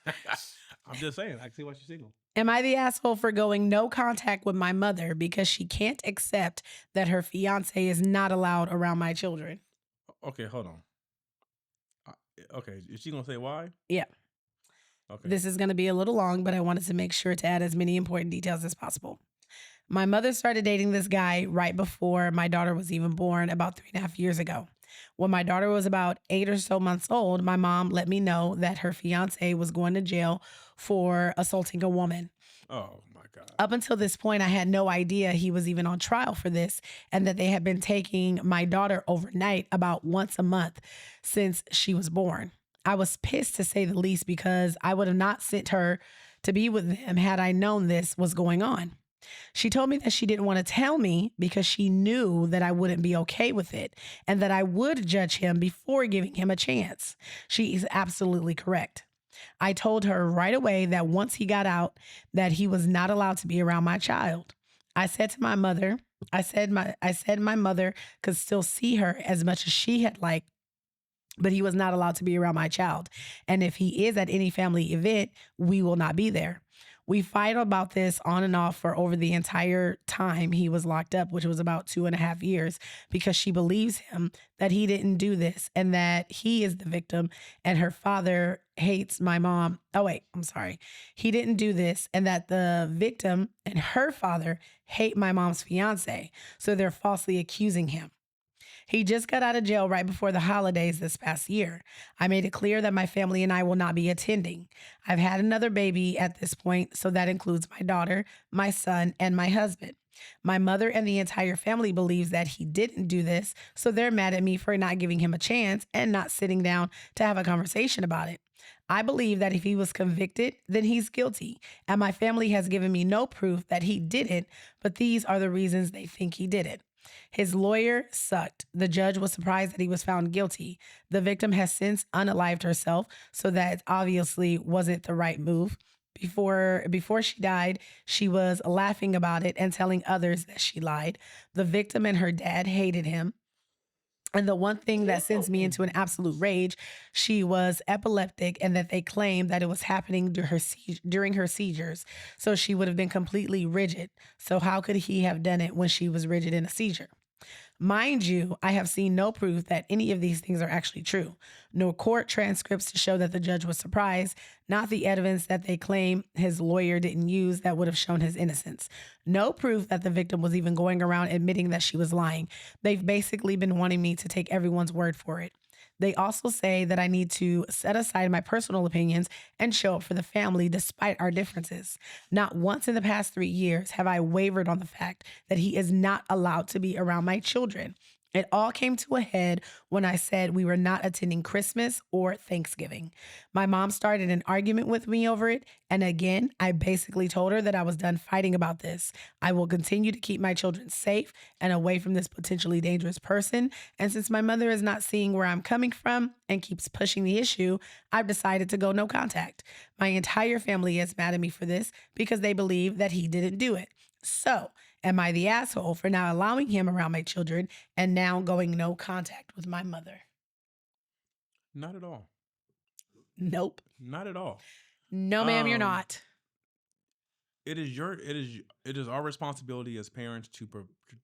I'm just saying, I can see why she's single. Am I the asshole for going no contact with my mother because she can't accept that her fiance is not allowed around my children? Okay, hold on. Okay, is she gonna say why? Yeah. Okay. This is going to be a little long, but I wanted to make sure to add as many important details as possible. My mother started dating this guy right before my daughter was even born, about 3.5 years ago. When my daughter was about 8 or so months old, my mom let me know that her fiance was going to jail for assaulting a woman. Oh, my God. Up until this point, I had no idea he was even on trial for this and that they had been taking my daughter overnight about once a month since she was born. I was pissed to say the least because I would have not sent her to be with them had I known this was going on. She told me that she didn't want to tell me because she knew that I wouldn't be okay with it and that I would judge him before giving him a chance. She is absolutely correct. I told her right away that once he got out, that he was not allowed to be around my child. I said to my mother, I said my mother could still see her as much as she had liked, but he was not allowed to be around my child. And if he is at any family event, we will not be there. We fight about this on and off for over the entire time he was locked up, which was about 2.5 years, because she believes him that he didn't do this and that he is the victim and her father hates my mom. Oh, wait, I'm sorry. He didn't do this and that the victim and her father hate my mom's fiance. So they're falsely accusing him. He just got out of jail right before the holidays this past year. I made it clear that my family and I will not be attending. I've had another baby at this point, so that includes my daughter, my son, and my husband. My mother and the entire family believes that he didn't do this, so they're mad at me for not giving him a chance and not sitting down to have a conversation about it. I believe that if he was convicted, then he's guilty, and my family has given me no proof that he didn't, but these are the reasons they think he did it. His lawyer sucked. The judge was surprised that he was found guilty. The victim has since unalived herself, so that obviously wasn't the right move. Before she died, she was laughing about it and telling others that she lied. The victim and her dad hated him. And the one thing that sends me into an absolute rage, she was epileptic and that they claimed that it was happening during her seizures. So she would have been completely rigid. So how could he have done it when she was rigid in a seizure? Mind you, I have seen no proof that any of these things are actually true. No court transcripts to show that the judge was surprised, not the evidence that they claim his lawyer didn't use that would have shown his innocence. No proof that the victim was even going around admitting that she was lying. They've basically been wanting me to take everyone's word for it. They also say that I need to set aside my personal opinions and show up for the family despite our differences. Not once in the past 3 years have I wavered on the fact that he is not allowed to be around my children. It all came to a head when I said we were not attending Christmas or Thanksgiving. My mom started an argument with me over it, and again, I basically told her that I was done fighting about this. I will continue to keep my children safe and away from this potentially dangerous person, and since my mother is not seeing where I'm coming from and keeps pushing the issue, I've decided to go no contact. My entire family is mad at me for this because they believe that he didn't do it. So, Am I the asshole for now allowing him around my children and now going no contact with my mother? Not at all. Nope. Not at all. No, ma'am, you're not. It is our responsibility as parents to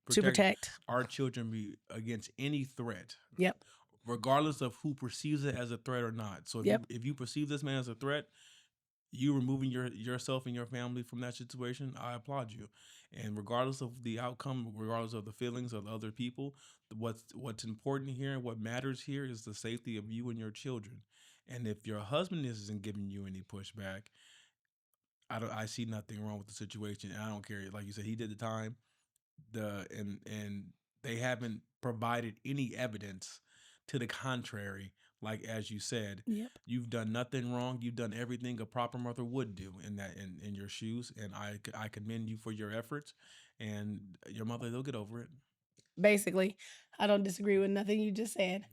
protect our children against any threat. Yep. Regardless of who perceives it as a threat or not. So if you perceive this man as a threat, you removing yourself and your family from that situation, I applaud you. And regardless of the outcome, regardless of the feelings of other people, what's important here and what matters here is the safety of you and your children. And if your husband isn't giving you any pushback, I see nothing wrong with the situation. And I don't care. Like you said, he did the time. And they haven't provided any evidence to the contrary. Like, as you said, you've done nothing wrong. You've done everything a proper mother would do in your shoes. And I commend you for your efforts. And your mother, they'll get over it. Basically, I don't disagree with nothing you just said.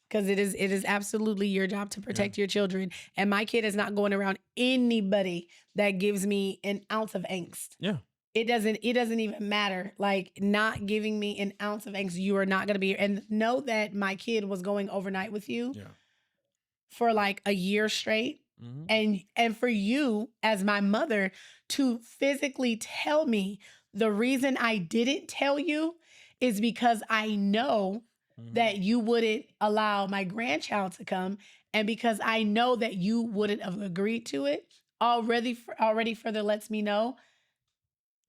Because it is absolutely your job to protect your children. And my kid is not going around anybody that gives me an ounce of angst. Yeah. It doesn't even matter. Like, not giving me an ounce of angst, you are not going to be here. And know that my kid was going overnight with you for like a year straight. Mm-hmm. And for you as my mother to physically tell me the reason I didn't tell you is because I know that you wouldn't allow my grandchild to come, and because I know that you wouldn't have agreed to it, already further lets me know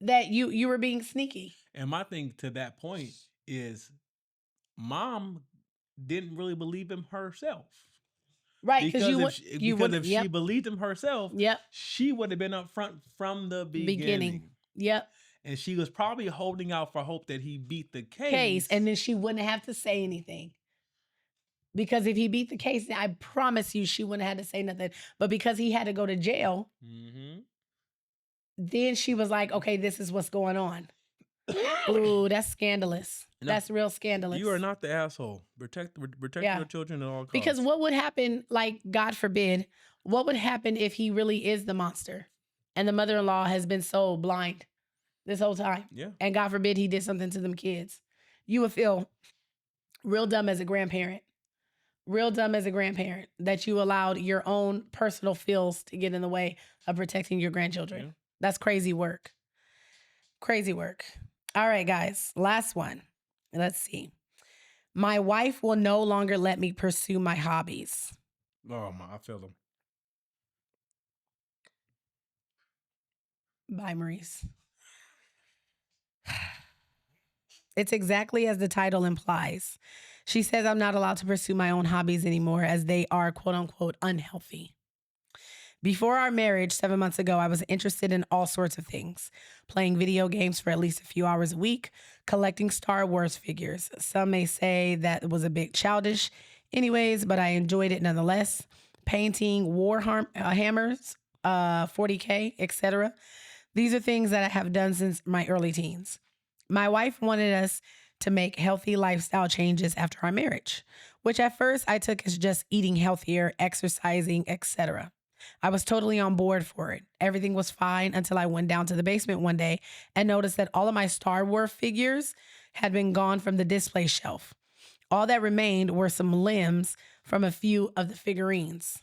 that you were being sneaky. And my thing to that point is, mom didn't really believe him herself. Right, because if she believed him herself, she would have been up front from the beginning. Yep. And she was probably holding out for hope that he beat the case. And then she wouldn't have to say anything. Because if he beat the case, I promise you she wouldn't have had to say nothing. But because he had to go to jail, then she was like, okay, this is what's going on. Ooh, that's scandalous. No, that's real scandalous. You are not the asshole. Protect your children at all costs. Because what would happen, like, God forbid, what would happen if he really is the monster and the mother-in-law has been so blind this whole time? Yeah. And God forbid he did something to them kids. You would feel real dumb as a grandparent. Real dumb as a grandparent that you allowed your own personal feels to get in the way of protecting your grandchildren. Yeah. That's crazy work. Crazy work. All right, guys. Last one. Let's see. My wife will no longer let me pursue my hobbies. Oh, I feel them. Bye, Morice. It's exactly as the title implies. She says I'm not allowed to pursue my own hobbies anymore as they are, quote unquote, unhealthy. Before our marriage 7 months ago, I was interested in all sorts of things. Playing video games for at least a few hours a week, collecting Star Wars figures. Some may say that was a bit childish anyways, but I enjoyed it nonetheless. Painting, hammers, 40K, etc. These are things that I have done since my early teens. My wife wanted us to make healthy lifestyle changes after our marriage, which at first I took as just eating healthier, exercising, etc. I was totally on board for it. Everything was fine until I went down to the basement one day and noticed that all of my Star Wars figures had been gone from the display shelf. All that remained were some limbs from a few of the figurines.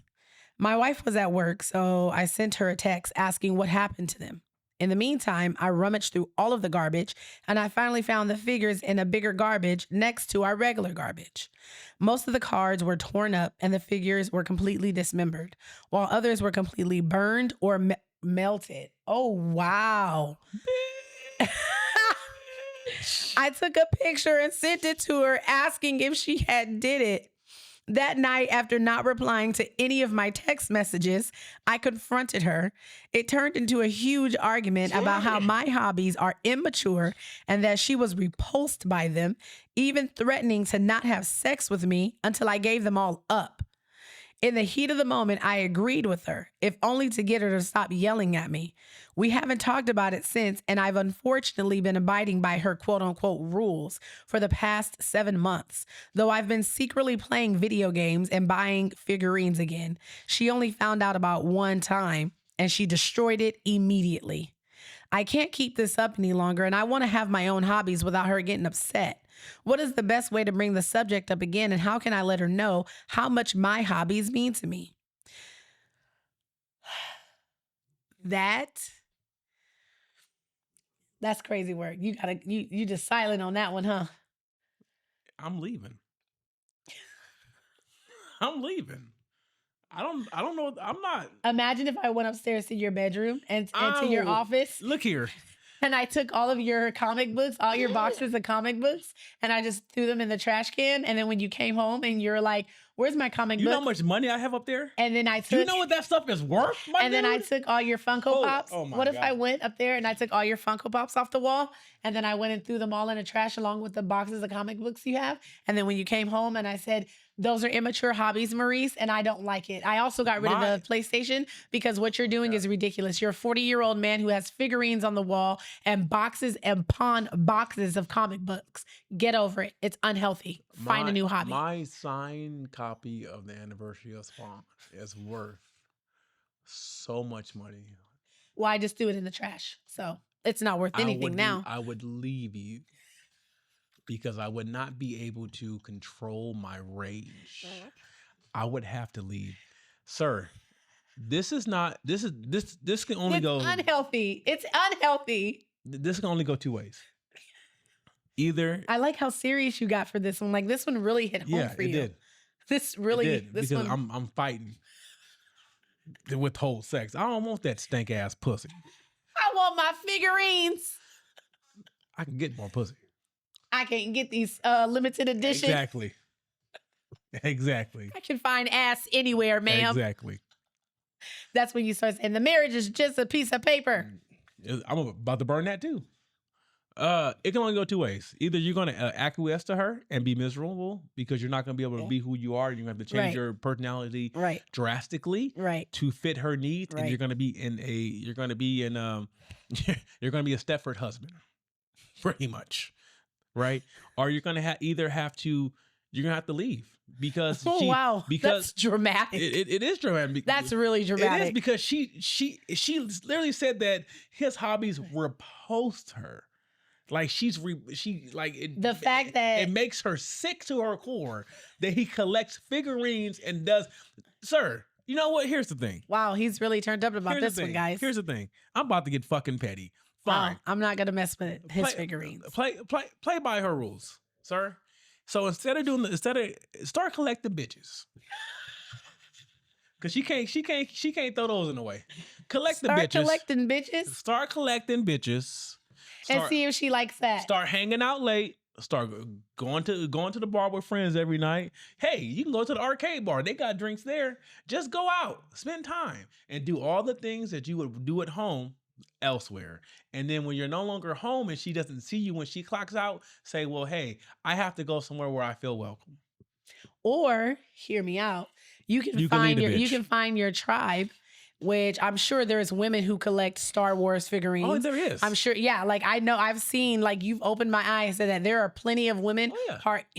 My wife was at work, so I sent her a text asking what happened to them. In the meantime, I rummaged through all of the garbage and I finally found the figures in a bigger garbage next to our regular garbage. Most of the cards were torn up and the figures were completely dismembered, while others were completely burned or melted. Oh, wow. I took a picture and sent it to her asking if she had did it. That night, after not replying to any of my text messages, I confronted her. It turned into a huge argument about how my hobbies are immature and that she was repulsed by them, even threatening to not have sex with me until I gave them all up. In the heat of the moment, I agreed with her, if only to get her to stop yelling at me. We haven't talked about it since, and I've unfortunately been abiding by her quote-unquote rules for the past 7 months. Though I've been secretly playing video games and buying figurines again. She only found out about one time, and she destroyed it immediately. I can't keep this up any longer, and I want to have my own hobbies without her getting upset. What is the best way to bring the subject up again, and how can I let her know how much my hobbies mean to me? That's crazy work. You just silent on that one, huh? I'm leaving. I'm leaving. I don't know. I'm not. Imagine if I went upstairs to your bedroom and to your office. Look here. And I took all of your comic books, all your boxes of comic books, and I just threw them in the trash can. And then when you came home and you're like, where's my comic book? You know how much money I have up there? And then I took... Do you know what that stuff is worth, then I took all your Funko Pops. Oh my what if God. I went up there and I took all your Funko Pops off the wall, and then I went and threw them all in the trash along with the boxes of comic books you have? And then when you came home and I said, those are immature hobbies, Morice, and I don't like it. I also got rid of the PlayStation because what you're doing is ridiculous. You're a 40-year-old man who has figurines on the wall and boxes and pawn boxes of comic books. Get over it. It's unhealthy. Find a new hobby. My signed copy of the anniversary of Spawn is worth so much money. Well, I just threw it in the trash. So it's not worth anything now. I would leave you because I would not be able to control my rage. I would have to leave. Sir, this can only go... It's unhealthy. It's unhealthy. This can only go two ways. Either... I like how serious you got for this one. Like, this one really hit home for you. Yeah, it did. This really... It did, because I'm fighting to withhold sex. I don't want that stank ass pussy. I want my figurines. I can get more pussy. I can't get these limited edition. Exactly. I can find ass anywhere, ma'am. Exactly. That's when you start saying the marriage is just a piece of paper. I'm about to burn that too. It can only go two ways. Either you're going to acquiesce to her and be miserable because you're not going to be able to be who you are. You're going to have to change your personality drastically to fit her needs, and you're going to be a Stepford husband, pretty much, right? Or you're going to have to leave because that's dramatic. It is dramatic. That's really dramatic. It is because she literally said that his hobbies repulsed her. Like the fact that it makes her sick to her core that he collects figurines and does. Sir, you know what? Here's the thing. Wow, he's really turned up about this one, guys. Here's the thing. I'm about to get fucking petty. Fine. Wow, I'm not gonna mess with his figurines. Play by her rules, sir. So start collecting bitches. Cause she can't throw those in the way. Start collecting bitches. And see if she likes that. Start hanging out late. Start going to the bar with friends every night. Hey, you can go to the arcade bar. They got drinks there. Just go out, spend time, and do all the things that you would do at home elsewhere. And then when you're no longer home and she doesn't see you when she clocks out, say, well, hey, I have to go somewhere where I feel welcome. Or hear me out. You can find your tribe, which I'm sure there's women who collect Star Wars figurines. Oh, there is. I'm sure. Yeah. Like I know I've seen, like you've opened my eyes to that there are plenty of women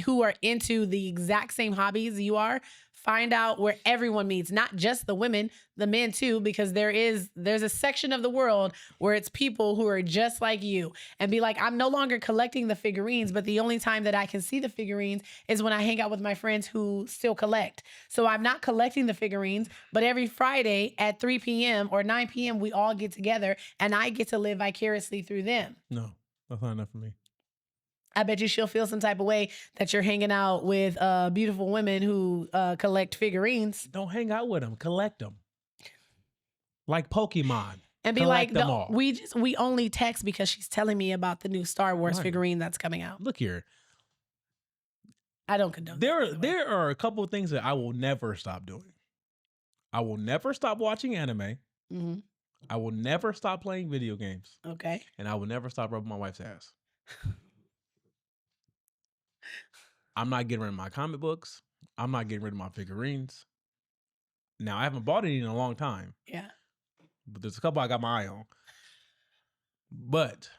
who are into the exact same hobbies you are. Find out where everyone meets, not just the women, the men too, because there's a section of the world where it's people who are just like you, and be like, I'm no longer collecting the figurines, but the only time that I can see the figurines is when I hang out with my friends who still collect. So I'm not collecting the figurines, but every Friday at 3 p.m. or 9 p.m. we all get together and I get to live vicariously through them. No, that's not enough for me. I bet you she'll feel some type of way that you're hanging out with beautiful women who collect figurines. Don't hang out with them. Collect them. Like Pokemon. And be collect like, we only text because she's telling me about the new Star Wars figurine that's coming out. Look here. I don't condone that. There are a couple of things that I will never stop doing. I will never stop watching anime. Mm-hmm. I will never stop playing video games. Okay. And I will never stop rubbing my wife's ass. I'm not getting rid of my comic books. I'm not getting rid of my figurines. Now, I haven't bought any in a long time. Yeah. But there's a couple I got my eye on. But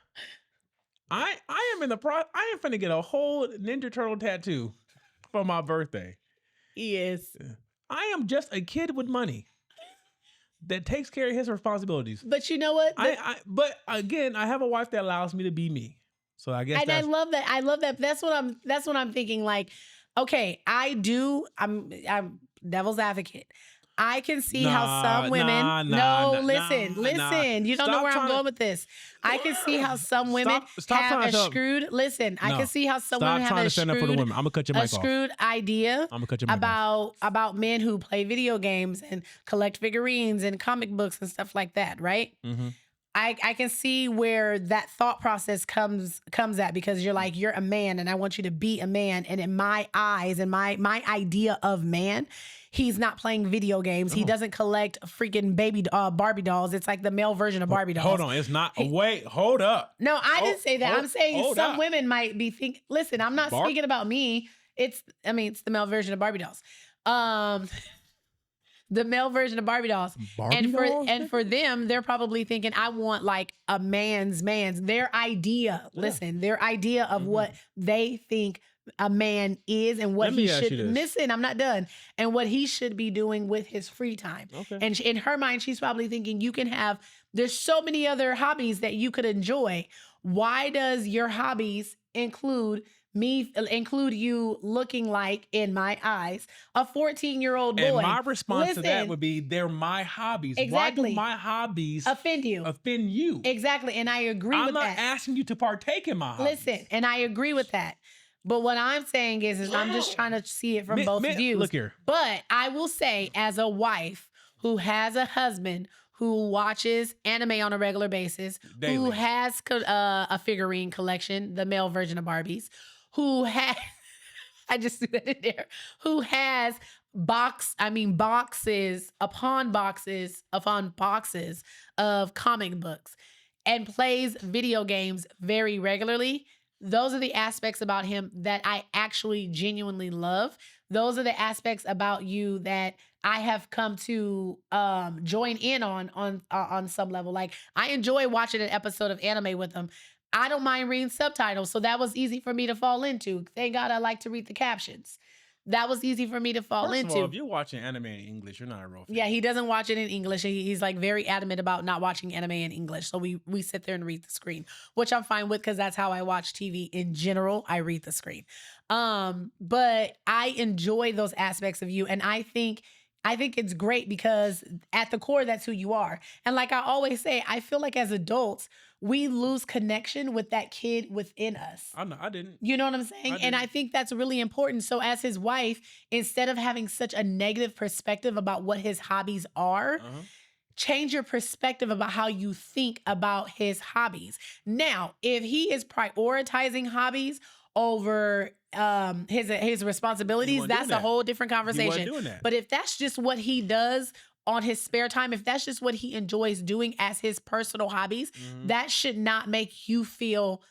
I am finna get a whole Ninja Turtle tattoo for my birthday. He is. I am just a kid with money. that takes care of his responsibilities. But you know what? But again, I have a wife that allows me to be me. So I guess and I love that. I love that. That's what I'm thinking. Like, okay, I'm devil's advocate. I can see how some women. Listen. You don't know where I'm going with this. I can see how some women have a screwed. Listen, I can see how some women have a screwed idea about men who play video games and collect figurines and comic books and stuff like that, right? Mm-hmm. I can see where that thought process comes at, because you're like, you're a man and I want you to be a man. And in my eyes and my idea of man, he's not playing video games. He doesn't collect freaking baby Barbie dolls. It's like the male version of Barbie dolls. Hold on. It's not. Wait, hold up. No, I didn't say that. I'm saying some women might be thinking, listen, I'm not speaking about me. It's the male version of Barbie dolls. The male version of Barbie dolls. And for them, they're probably thinking, I want like a man's. Their idea, their idea of what they think a man is and what he should. Listen, I'm not done. And what he should be doing with his free time. Okay. And in her mind, she's probably thinking, there's so many other hobbies that you could enjoy. Why does your hobbies include you looking like, in my eyes, a 14-year-old boy? And my response to that would be, they're my hobbies. Exactly. Why do my hobbies offend you? Exactly. And I agree with that. I'm not asking you to partake in my hobbies. Listen, and I agree with that. But what I'm saying is I'm just trying to see it from both views. Look here. But I will say, as a wife who has a husband who watches anime on a regular basis, daily, who has a figurine collection, the male version of Barbies, who has, I just threw that in there, who has boxes upon boxes of comic books and plays video games very regularly. Those are the aspects about him that I actually genuinely love. Those are the aspects about you that I have come to join in on some level. Like, I enjoy watching an episode of anime with him. I don't mind reading subtitles, so that was easy for me to fall into. Thank God I like to read the captions. That was easy for me to fall into. First of all, if you're watching anime in English, you're not a real fan. Yeah, he doesn't watch it in English. He's like very adamant about not watching anime in English. So we sit there and read the screen, which I'm fine with, because that's how I watch TV in general. I read the screen. But I enjoy those aspects of you, and I think it's great, because at the core, that's who you are. And like I always say, I feel like as adults, we lose connection with that kid within us. I didn't. You know what I'm saying? And I think that's really important. So as his wife, instead of having such a negative perspective about what his hobbies are, change your perspective about how you think about his hobbies. Now, if he is prioritizing hobbies over his responsibilities, that's a whole different conversation. But if that's just what he does on his spare time, if that's just what he enjoys doing as his personal hobbies, that should not make you feel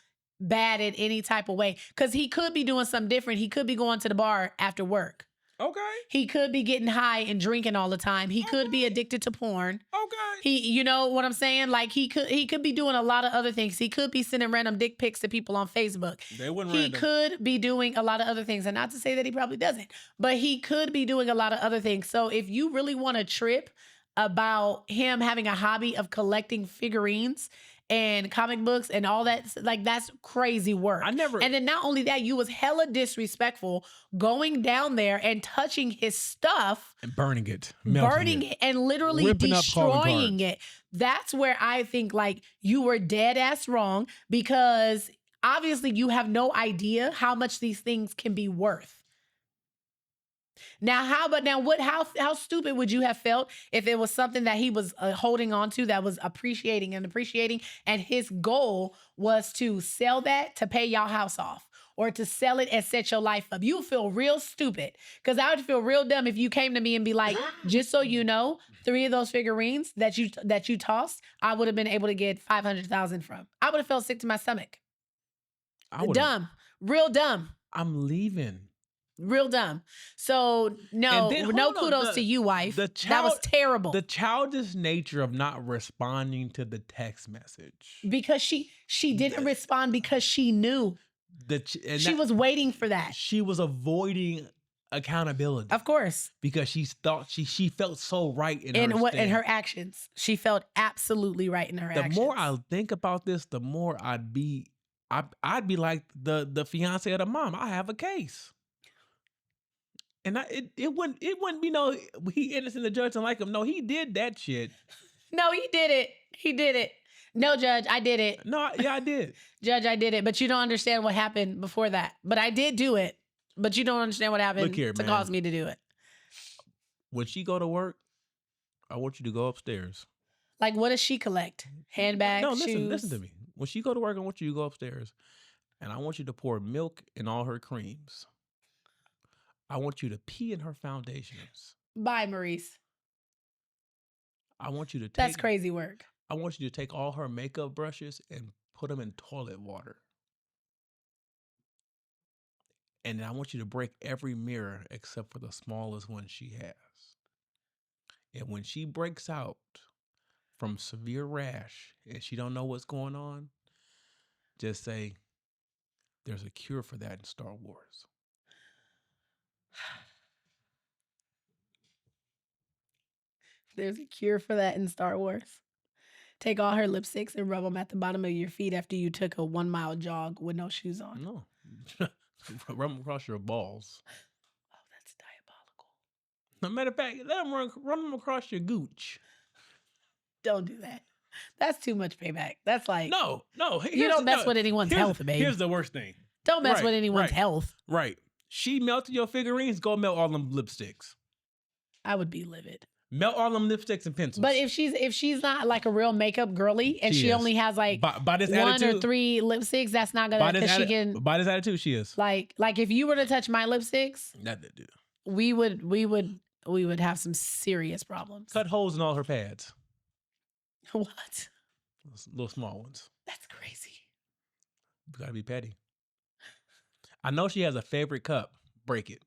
bad in any type of way. Because he could be doing something different. He could be going to the bar after work. Okay. He could be getting high and drinking all the time. He could be addicted to porn. Okay. You know what I'm saying? Like, he could be doing a lot of other things. He could be sending random dick pics to people on Facebook. They wouldn't. He could be doing a lot of other things, and not to say that he probably doesn't, but he could be doing a lot of other things. So if you really want to trip about him having a hobby of collecting figurines and comic books and all that, like, that's crazy work. And then not only that, you was hella disrespectful going down there and touching his stuff and burning it and literally destroying it. That's where I think, like, you were dead ass wrong, because obviously you have no idea how much these things can be worth. Now, how stupid would you have felt if it was something that he was holding on to, that was appreciating, and his goal was to sell that to pay y'all house off, or to sell it and set your life up? You feel real stupid, because I would feel real dumb if you came to me and be like, just so you know, 3 of those figurines that you tossed, I would have been able to get $500,000 from. I would have felt sick to my stomach. Dumb, real dumb. I'm leaving. Real dumb. So no kudos to you, wife. That was terrible. The childish nature of not responding to the text message. Because she didn't respond because she knew. She was waiting for that. She was avoiding accountability. Of course. Because she felt so right in In her what in stance. her actions. She felt absolutely right in her actions. The more I think about this, the more I'd be like the fiance of the mom. I have a case. And it wouldn't be no he innocent, the judge and like him. No, he did that shit. No, he did it. He did it. No, Judge, I did it. No, yeah, I did. Judge, I did it. But you don't understand what happened before that. But I did do it. But you don't understand what happened Look here, to man. cause me to do it. When she go to work, I want you to go upstairs. Like, what does she collect? Handbags, No, shoes? listen to me. When she go to work, I want you to go upstairs. And I want you to pour milk in all her creams. I want you to pee in her foundations. Bye, Morice. I want you to take... That's crazy work. I want you to take all her makeup brushes and put them in toilet water. And I want you to break every mirror except for the smallest one she has. And when she breaks out from severe rash and she don't know what's going on, just say, there's a cure for that in Star Wars. There's a cure for that in Star Wars. Take all her lipsticks and rub them at the bottom of your feet after you took a 1 mile jog with no shoes on. No. Rub them across your balls. Oh, that's diabolical. No matter of fact, let them run them across your gooch. Don't do that. That's too much payback. That's like... No. You don't mess with anyone's health, babe. Here's the worst thing. Don't mess with anyone's health. Right. She melted your figurines, go melt all them lipsticks. I would be livid. Melt all them lipsticks and pencils. But if she's not like a real makeup girly and she only has like by this 1 attitude, or 3 lipsticks, that's not gonna, because she can... By this attitude, she is. Like if you were to touch my lipsticks, we would have some serious problems. Cut holes in all her pads. What? Little small ones. That's crazy. You gotta be petty. I know she has a favorite cup. Break it.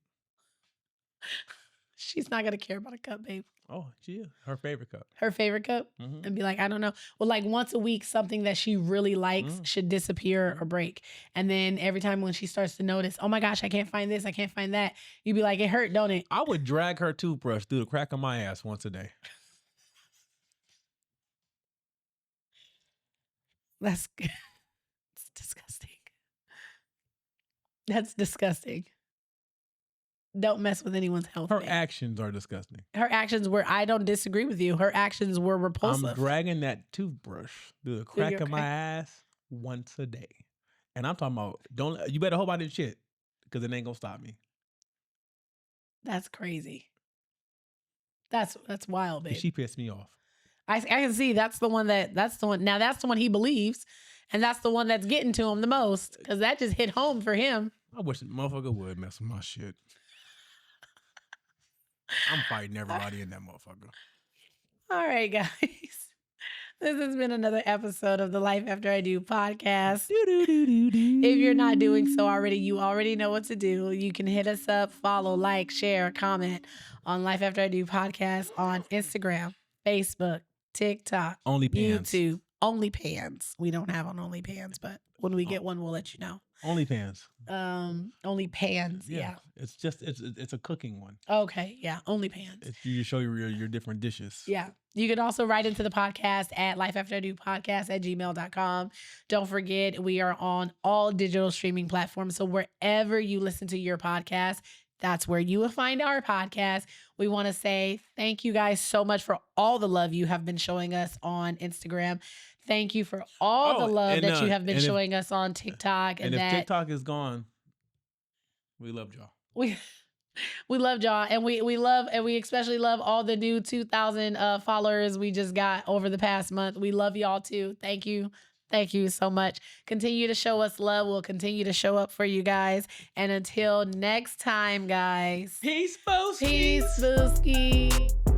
She's not gonna care about a cup, babe. Oh, she is. Her favorite cup. Her favorite cup? Mm-hmm. And be like, I don't know. Well, like once a week, something that she really likes should disappear or break. And then every time when she starts to notice, oh my gosh, I can't find this, I can't find that, you'd be like, it hurt, don't it? I would drag her toothbrush through the crack of my ass once a day. It's disgusting. That's disgusting. Don't mess with anyone's health. Her babe. actions are disgusting. Her actions were, I don't disagree with you. Her actions were repulsive. I'm dragging that toothbrush through the crack of my ass once a day. And I'm talking about, you better hope I didn't shit, because it ain't gonna stop me. That's crazy. That's wild, babe. She pissed me off. I can see that's the one. Now that's the one he believes. And that's the one that's getting to him the most, because that just hit home for him. I wish the motherfucker would mess with my shit. I'm fighting everybody in that motherfucker. All right, guys. This has been another episode of the Life After I Do podcast. If you're not doing so already, you already know what to do. You can hit us up, follow, like, share, comment on Life After I Do podcast on Instagram, Facebook, TikTok, OnlyPans. YouTube, OnlyPans. We don't have on OnlyPans, but when we get one, we'll let you know. OnlyPans. OnlyPans. Yeah. It's just it's a cooking one. Okay. Yeah. OnlyPans. You show your different dishes. Yeah. You can also write into the podcast at lifeafteridopodcast@gmail.com. Don't forget, we are on all digital streaming platforms. So wherever you listen to your podcast, that's where you will find our podcast. We want to say thank you guys so much for all the love you have been showing us on Instagram. Thank you for all the love that you have been showing us on TikTok. And if TikTok is gone, we love y'all. We love y'all, and we especially love all the new 2,000 followers we just got over the past month. We love y'all too. Thank you. Thank you so much. Continue to show us love. We'll continue to show up for you guys. And until next time, guys. Peace, Booski. Peace, Booski.